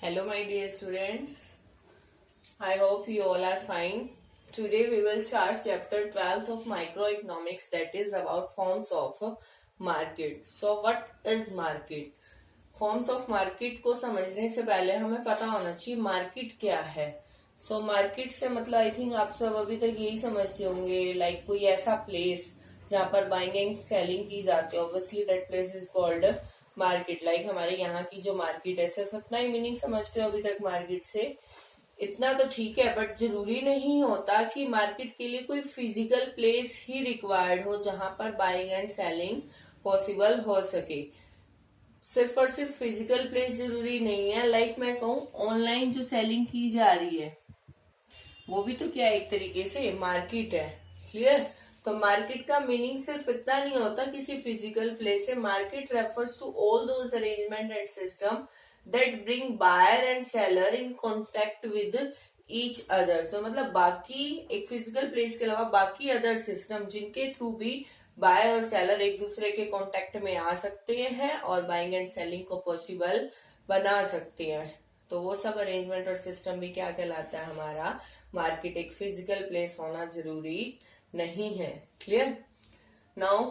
Hello, my dear students. I hope you all are fine. Today we will start chapter 12th of microeconomics, that is about forms of market. So what is market? Forms of market को समझने से पहले हमें पता होना चाहिए market क्या है. सो मार्केट से मतलब आई थिंक आप सब अभी तक यही समझते होंगे, लाइक कोई ऐसा प्लेस जहाँ पर बाइंग एंड सेलिंग की जाती है. Obviously that place is called market. Like हमारे यहाँ की जो मार्केट है, सिर्फ इतना ही मीनिंग समझते हो अभी तक मार्केट से. इतना तो ठीक है, बट जरूरी नहीं होता कि मार्केट के लिए कोई फिजिकल प्लेस ही रिक्वायर्ड हो जहां पर बाइंग एंड सेलिंग पॉसिबल हो सके. सिर्फ और सिर्फ फिजिकल प्लेस जरूरी नहीं है. लाइक मैं कहूँ ऑनलाइन जो सेलिंग की जा रही है वो भी तो क्या एक तरीके से मार्केट है. क्लियर. तो मार्केट का मीनिंग सिर्फ इतना नहीं होता किसी फिजिकल प्लेस से. Market refers to all those arrangement and system that bring buyer and seller in contact with each other. तो मतलब बाकी एक फिजिकल प्लेस के अलावा बाकी अदर सिस्टम जिनके थ्रू भी बायर और सेलर एक दूसरे के कांटेक्ट में आ सकते हैं और बाइंग एंड सेलिंग को पॉसिबल बना सकते हैं. तो वो सब अरेंजमेंट और सिस्टम भी क्या कहलाता है हमारा मार्केट. एक फिजिकल प्लेस होना जरूरी नहीं है. Clear. Now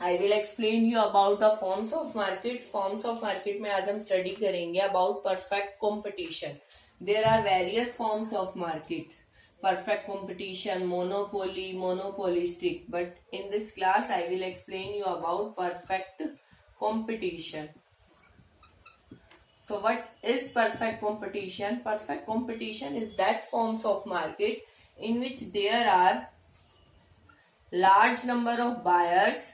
I will explain you about the forms of market. Forms of market में आज हम स्टडी करेंगे about perfect competition. There are various forms of market. Perfect competition, monopoly, monopolistic. But in this class, I will explain you about perfect competition. So what is perfect competition? Perfect competition is that forms of market in which there are large number of buyers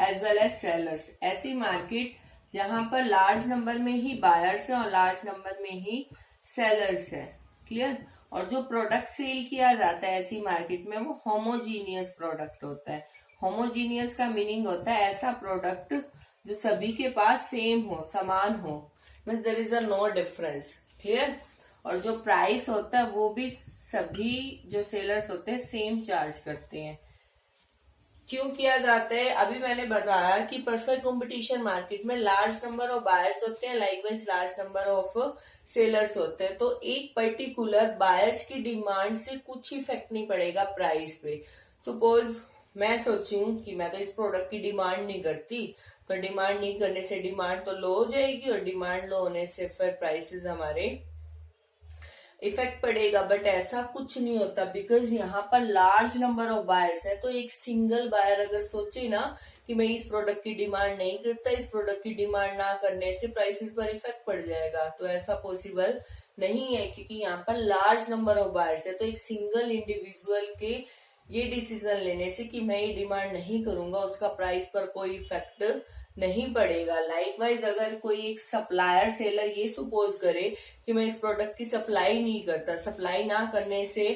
as well as sellers. ऐसी market जहां पर large number में ही buyers है और large number में ही sellers है. Clear. और जो प्रोडक्ट सेल किया जाता है ऐसी मार्केट में वो होमोजीनियस प्रोडक्ट होता है. होमोजीनियस का मीनिंग होता है ऐसा प्रोडक्ट जो सभी के पास सेम हो, समान हो, means there is a no difference. Clear. और जो प्राइस होता है वो भी सभी जो सेलर्स होते हैं सेम चार्ज करते हैं. क्यों किया जाता है अभी मैंने बताया कि परफेक्ट कंपटीशन मार्केट में लार्ज नंबर ऑफ बायर्स होते हैं, likewise large number of sellers होते हैं. तो एक पर्टिकुलर बायर्स की डिमांड से कुछ इफेक्ट नहीं पड़ेगा प्राइस पे. सपोज मैं सोचूं कि मैं तो इस प्रोडक्ट की डिमांड नहीं करती, तो डिमांड नहीं करने से डिमांड तो लो हो जाएगी और डिमांड लो होने से फिर प्राइसेस हमारे इफेक्ट पड़ेगा. बट ऐसा कुछ नहीं होता बिकॉज यहाँ पर लार्ज नंबर ऑफ बायर्स है. तो एक सिंगल बायर अगर सोचे ना कि मैं इस प्रोडक्ट की डिमांड नहीं करता, इस प्रोडक्ट की डिमांड ना करने से प्राइसेस पर इफेक्ट पड़ जाएगा, तो ऐसा पॉसिबल नहीं है क्योंकि यहाँ पर लार्ज नंबर ऑफ बायर्स है. तो एक सिंगल इंडिविजुअल के ये डिसीजन लेने से कि मैं ये डिमांड नहीं करूंगा उसका प्राइस पर कोई इफेक्ट नहीं पड़ेगा. लाइकवाइज अगर कोई एक सप्लायर सेलर ये सपोज करे कि मैं इस प्रोडक्ट की सप्लाई नहीं करता, सप्लाई ना करने से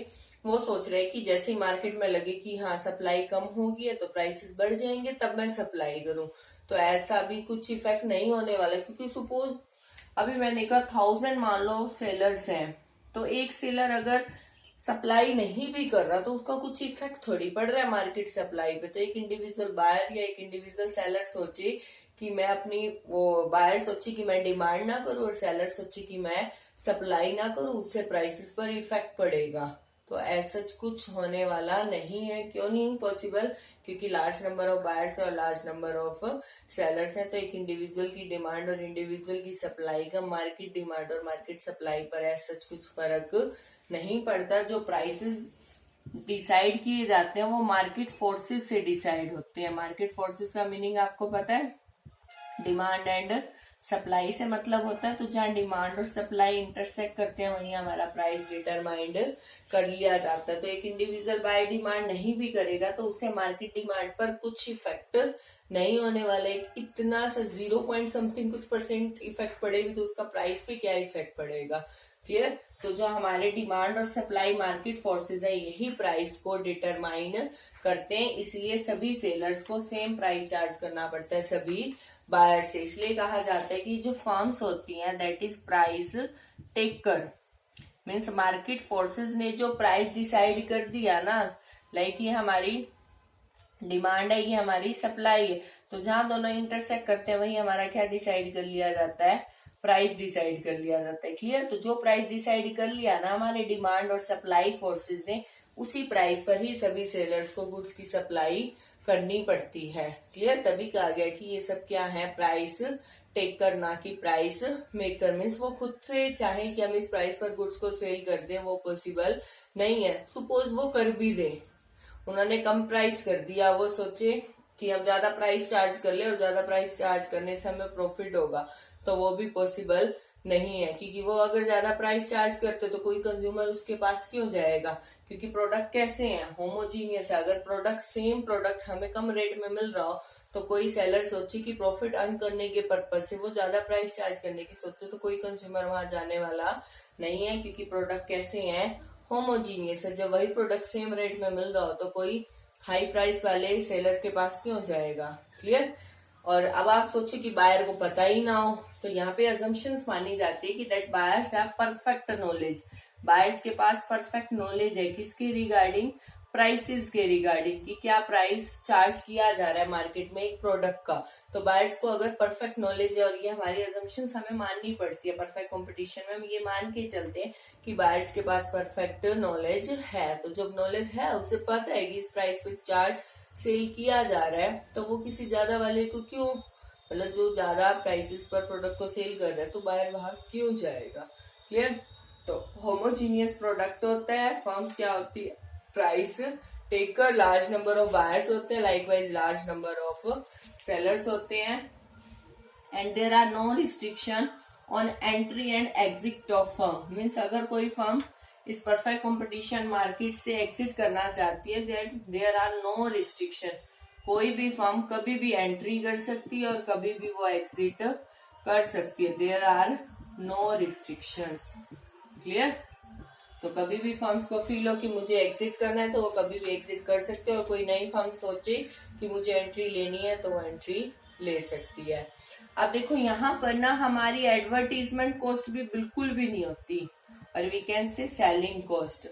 वो सोच रहे कि जैसे ही मार्केट में लगे कि हाँ सप्लाई कम होगी है तो प्राइसेस बढ़ जाएंगे तब मैं सप्लाई करूं, तो ऐसा भी कुछ इफेक्ट नहीं होने वाला. क्योंकि सपोज अभी मैंने कहा 1000 मान लो सेलर्स हैं, तो एक सेलर अगर सप्लाई नहीं भी कर रहा तो उसका कुछ इफेक्ट थोड़ी पड़ रहा है मार्केट सप्लाई पे. तो एक इंडिविजुअल बायर या एक इंडिविजुअल सेलर सोचे कि मैं अपनी वो बायर सोचे कि मैं डिमांड ना करूं और सेलर सोचे कि मैं सप्लाई ना करूं, उससे प्राइसेस पर इफेक्ट पड़ेगा. तो ऐसा कुछ होने वाला नहीं है. क्यों नहीं पॉसिबल? क्योंकि लार्ज नंबर ऑफ बायर्स और लार्ज नंबर ऑफ सेलर्स हैं. तो एक इंडिविजुअल की डिमांड और इंडिविजुअल की सप्लाई का मार्केट डिमांड और मार्केट सप्लाई पर ऐसा कुछ फर्क नहीं पड़ता. जो प्राइसेस डिसाइड किए जाते हैं वो मार्केट फोर्सेस से डिसाइड होते हैं. मार्केट फोर्सेस का मीनिंग आपको पता है, डिमांड एंड सप्लाई से मतलब होता है. तो जहां डिमांड और सप्लाई इंटरसेक्ट करते हैं वहीं हमारा प्राइस डिटरमाइंड कर लिया जाता है. तो एक इंडिविजुअल बाय डिमांड नहीं भी करेगा तो उससे मार्केट डिमांड पर कुछ इफेक्ट नहीं होने वाला है. इतना सा 0 पॉइंट समथिंग कुछ % इफेक्ट पड़ेगी तो उसका प्राइस पे क्या इफेक्ट पड़ेगा. क्लियर. तो जो हमारे डिमांड और सप्लाई मार्केट फोर्सेस है यही प्राइस को डिटरमाइन करते हैं. इसलिए सभी सेलर्स को सेम प्राइस चार्ज करना पड़ता है सभी बायर से. इसलिए कहा जाता है कि जो फर्म्स होती हैं that is price taker. Means market forces ने जो प्राइस डिसाइड कर दिया ना, लाइक ये हमारी डिमांड है ये हमारी सप्लाई है, तो जहां दोनों इंटरसेक्ट करते हैं वही हमारा क्या डिसाइड कर लिया जाता है प्राइस डिसाइड कर लिया जाता है। क्लियर? तो जो प्राइस डिसाइड कर लिया ना हमारे डिमांड और सप्लाई फोर्सेस ने, उसी प्राइस पर ही सभी सेलर्स को गुड्स की सप्लाई करनी पड़ती है। क्लियर? तभी कहा गया कि ये सब क्या है, प्राइस टेकर ना कि प्राइस मेकर। मीन्स वो खुद से चाहे कि हम इस प्राइस पर गुड्स को सेल कर दें, वो पॉसिबल नहीं है। सपोज वो कर भी दे, उन्होंने कम प्राइस कर दिया, वो सोचे कि हम ज्यादा प्राइस चार्ज कर ले और ज्यादा प्राइस चार्ज करने से हमें प्रॉफिट होगा, तो वो भी पॉसिबल नहीं है। क्योंकि वो अगर ज्यादा प्राइस चार्ज करते तो कोई कंज्यूमर उसके पास क्यों जाएगा? क्योंकि प्रोडक्ट कैसे हैं, होमोजीनियस है। अगर प्रोडक्ट सेम प्रोडक्ट हमें कम रेट में मिल रहा हो तो कोई सेलर सोचे कि प्रॉफिट अर्न करने के पर्पज से वो ज्यादा प्राइस चार्ज करने की सोचे, तो कोई कंज्यूमर वहां जाने वाला नहीं है। क्योंकि प्रोडक्ट कैसे हैं, होमोजीनियस है। जब वही प्रोडक्ट सेम रेट में मिल रहा हो तो कोई हाई प्राइस वाले सेलर के पास क्यों जाएगा? क्लियर? और अब आप सोचो कि बायर को पता ही ना हो, तो यहाँ पे अजम्पशंस मानी जाती है कि that buyers have perfect knowledge. Buyers के पास परफेक्ट नॉलेज है किसके रिगार्डिंग? प्राइसेस के रिगार्डिंग, कि क्या प्राइस चार्ज किया जा रहा है मार्केट में एक प्रोडक्ट का। तो बायर्स को अगर परफेक्ट नॉलेज है, और ये हमारी अजम्पशंस हमें माननी पड़ती है परफेक्ट कंपटीशन में, हम ये मान के चलते हैं कि बायर्स के पास परफेक्ट नॉलेज है। तो जब नॉलेज है, उसे पता है कि इस प्राइस पे चार्ज सेल किया जा रहा है, तो वो किसी ज्यादा वाले को क्यों, मतलब जो ज्यादा प्राइसेस पर प्रोडक्ट को सेल कर रहा है, तो बायर वहां क्यों जाएगा? क्लियर? तो होमोजीनियस प्रोडक्ट होता है, फर्म्स क्या होती है, price taker, large number of buyers होते हैं, likewise large number of sellers होते हैं, and there are no restriction on entry and exit of firm. Means अगर कोई फर्म इस परफेक्ट कंपटीशन मार्केट से एग्जिट करना चाहती है, देयर आर नो रिस्ट्रिक्शन। कोई भी फर्म कभी भी एंट्री कर सकती है और कभी भी वो एग्जिट कर सकती है। There are no restrictions. Clear? तो कभी भी फर्म्स को फील हो कि मुझे एग्जिट करना है तो वो कभी भी एग्जिट कर सकते हैं, और कोई नई फर्म सोचे कि मुझे एंट्री लेनी है तो वो एंट्री ले सकती है। अब देखो यहाँ पर ना हमारी एडवर्टीजमेंट कॉस्ट भी बिल्कुल भी नहीं होती, और we can say selling cost.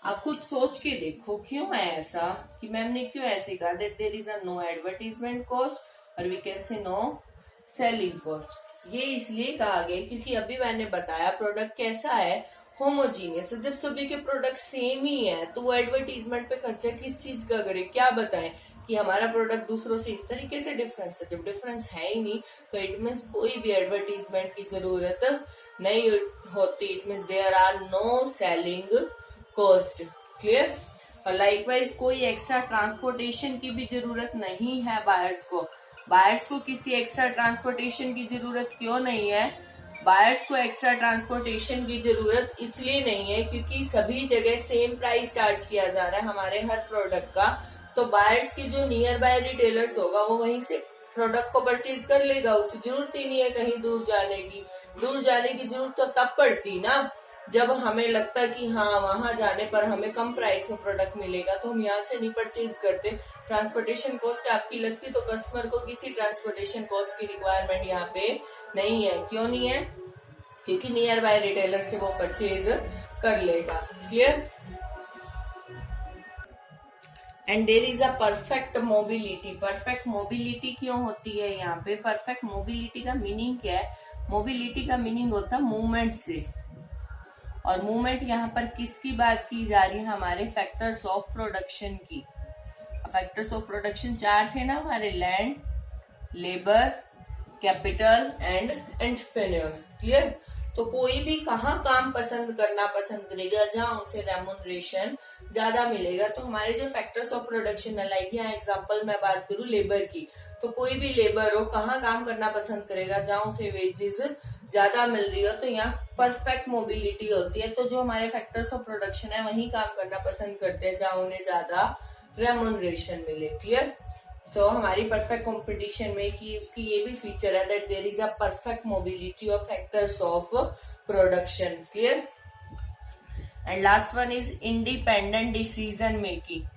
आप खुद सोच के देखो क्यों है ऐसा, कि मैम ने क्यों ऐसे कहा that there is a no advertisement cost और we can say no selling cost. ये इसलिए कहा गया क्योंकि अभी मैंने बताया प्रोडक्ट कैसा है, होमोजीनियस। जब सभी के प्रोडक्ट सेम ही है तो वो एडवर्टीजमेंट पे खर्चा किस चीज का करे? क्या बताएं कि हमारा प्रोडक्ट दूसरों से इस तरीके से डिफरेंस है। जब डिफरेंस है ही नहीं तो इट मीन्स कोई भी एडवर्टीजमेंट की जरूरत नहीं होती। It means there are no selling cost. Clear? और लाइकवाइज कोई एक्स्ट्रा ट्रांसपोर्टेशन की भी जरूरत नहीं है बायर्स को। बायर्स को किसी एक्स्ट्रा ट्रांसपोर्टेशन की जरूरत क्यों नहीं है? बायर्स को एक्स्ट्रा ट्रांसपोर्टेशन की जरूरत इसलिए नहीं है क्योंकि सभी जगह सेम प्राइस चार्ज किया जा रहा है हमारे हर प्रोडक्ट का। तो बायर्स की जो नियर बाय रिटेलर्स होगा वो वहीं से प्रोडक्ट को परचेज कर लेगा, उसे जरूरत ही नहीं है कहीं दूर जाने की। दूर जाने की जरूरत तो तब पड़ती ना जब हमें लगता कि हाँ वहां जाने पर हमें कम प्राइस में प्रोडक्ट मिलेगा, तो हम यहाँ से नहीं परचेज करते। ट्रांसपोर्टेशन कॉस्ट आपकी लगती तो कस्टमर को किसी ट्रांसपोर्टेशन कॉस्ट की रिक्वायरमेंट यहाँ पे नहीं है। क्यों नहीं है? क्योंकि नियर बाय रिटेलर से वो परचेज कर लेगा। Clear? And there is a perfect mobility. Perfect mobility क्यों होती है यहाँ पे? परफेक्ट मोबिलिटी का मीनिंग क्या है? मोबिलिटी का मीनिंग होता है मूवमेंट से, और मूवमेंट यहाँ पर किसकी बात की जा रही है? हमारे फैक्टर्स ऑफ प्रोडक्शन की। फैक्टर्स ऑफ प्रोडक्शन चार थे ना हमारे, land, labour, capital and entrepreneur. Clear? तो कोई भी कहाँ काम पसंद करेगा जहाँ उसे रेम्यूनरेशन ज्यादा मिलेगा। तो हमारे जो फैक्टर्स ऑफ प्रोडक्शन है, लाइक यहाँ एग्जांपल मैं बात करूँ लेबर की, तो कोई भी लेबर हो कहाँ काम करना पसंद करेगा? जहाँ उसे वेजेस ज्यादा मिल रही हो। तो यहाँ परफेक्ट मोबिलिटी होती है। तो जो हमारे फैक्टर्स ऑफ प्रोडक्शन है वही काम करना पसंद करते हैं जहाँ उन्हें ज्यादा रेम्यूनरेशन मिले। क्लियर? सो हमारी परफेक्ट कंपटीशन में कि उसकी ये भी फीचर है that there is a perfect mobility of factors of production. Clear? And last one is independent decision making.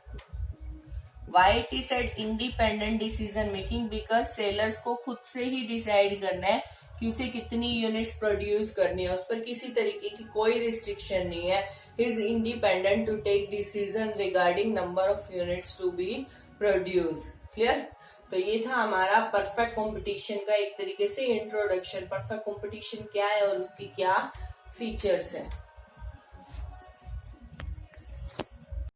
Why it is said independent decision making? Because sellers को खुद से ही डिसाइड करना है कि उसे कितनी यूनिट्स प्रोड्यूस करनी है, उस पर किसी तरीके की कोई रिस्ट्रिक्शन नहीं है। Is independent to take decision regarding number of units to be produce. Clear? तो ये था हमारा परफेक्ट कंपटीशन का एक तरीके से इंट्रोडक्शन। परफेक्ट कंपटीशन क्या है और उसकी क्या फीचर्स है।